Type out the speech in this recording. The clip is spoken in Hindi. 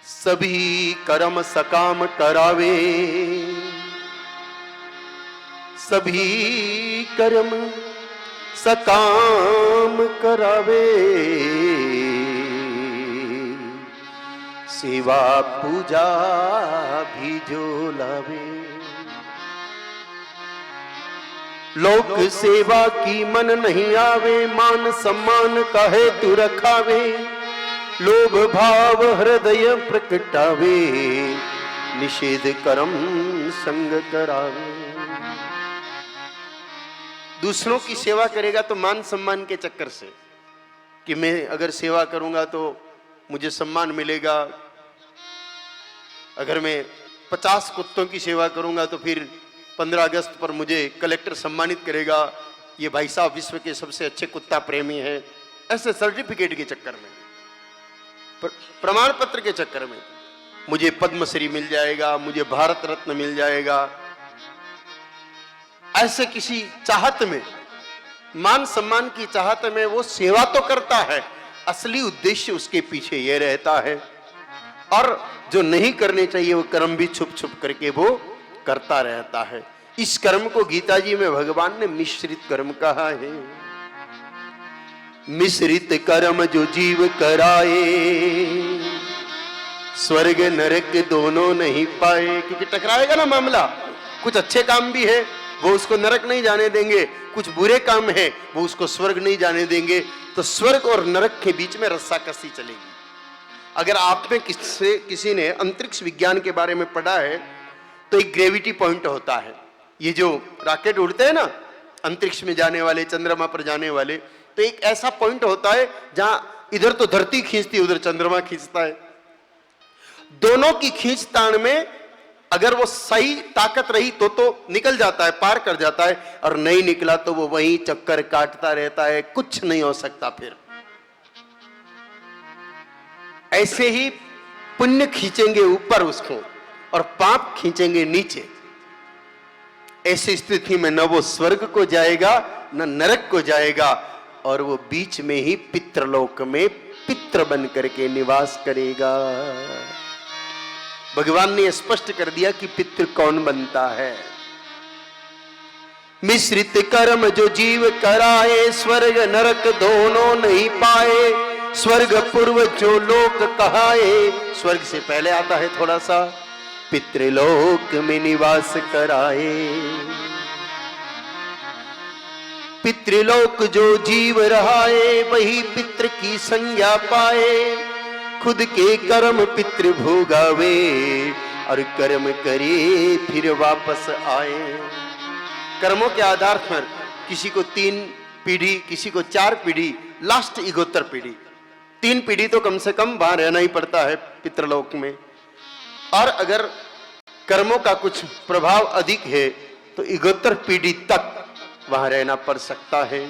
सभी कर्म सकाम करावे, सभी कर्म सकाम करावे, सेवा पूजा भी जो लावे। लोक सेवा की मन नहीं आवे, मान सम्मान काहे तू रखावे, लोभ भाव हृदय प्रकटावे, निषेध कर्म संग करावे। दूसरों की सेवा करेगा तो मान सम्मान के चक्कर से कि मैं अगर सेवा करूंगा तो मुझे सम्मान मिलेगा, अगर मैं 50 कुत्तों की सेवा करूंगा तो फिर 15 अगस्त पर मुझे कलेक्टर सम्मानित करेगा, ये भाई साहब विश्व के सबसे अच्छे कुत्ता प्रेमी हैं। ऐसे सर्टिफिकेट के चक्कर में, प्रमाण पत्र के चक्कर में मुझे पद्मश्री मिल जाएगा, मुझे भारत रत्न मिल जाएगा, ऐसे किसी चाहत में, मान सम्मान की चाहत में वो सेवा तो करता है, असली उद्देश्य उसके पीछे ये रहता है। और जो नहीं करने चाहिए वो कर्म भी छुप छुप करके वो करता रहता है। इस कर्म को गीता जी में भगवान ने मिश्रित कर्म कहा है। मिश्रित कर्म जो जीव कराए, स्वर्ग नरक दोनों नहीं पाए। क्योंकि टकराएगा ना मामला, कुछ अच्छे काम भी है वो उसको नरक नहीं जाने देंगे, कुछ बुरे काम है वो उसको स्वर्ग नहीं जाने देंगे, तो स्वर्ग और नरक के बीच में रस्साकसी चलेगी। अगर आप में किसी ने अंतरिक्ष विज्ञान के बारे में पढ़ा है तो एक ग्रेविटी पॉइंट होता है। ये जो रॉकेट उड़ते हैं ना अंतरिक्ष में जाने वाले, चंद्रमा पर जाने वाले, तो एक ऐसा पॉइंट होता है जहां इधर तो धरती खींचती है, उधर चंद्रमा खींचता है। दोनों की खींचतान में अगर वो सही ताकत रही तो निकल जाता है, पार कर जाता है, और नहीं निकला तो वो वहीं चक्कर काटता रहता है, कुछ नहीं हो सकता। फिर ऐसे ही पुण्य खींचेंगे ऊपर उसको और पाप खींचेंगे नीचे। ऐसी स्थिति में न वो स्वर्ग को जाएगा न नरक को जाएगा, और वो बीच में ही पितृलोक में पितृ बन करके निवास करेगा। भगवान ने स्पष्ट कर दिया कि पितृ कौन बनता है। मिश्रित कर्म जो जीव कराए, स्वर्ग नरक दोनों नहीं पाए, स्वर्ग पूर्व जो लोक कहाए। स्वर्ग से पहले आता है थोड़ा सा, पितृलोक में निवास कराए। पितृलोक जो जीव रहाए, वही पितृ की संज्ञा पाए, खुद के कर्म पितृ भोगावे, और कर्म करे फिर वापस आए। कर्मों के आधार पर किसी को 3 पीढ़ी, किसी को 4 पीढ़ी, लास्ट इगोत्तर पीढ़ी, 3 पीढ़ी तो कम से कम वहां रहना ही पड़ता है पितृलोक में। और अगर कर्मों का कुछ प्रभाव अधिक है तो इगोत्तर पीढ़ी तक वहां रहना पड़ सकता है।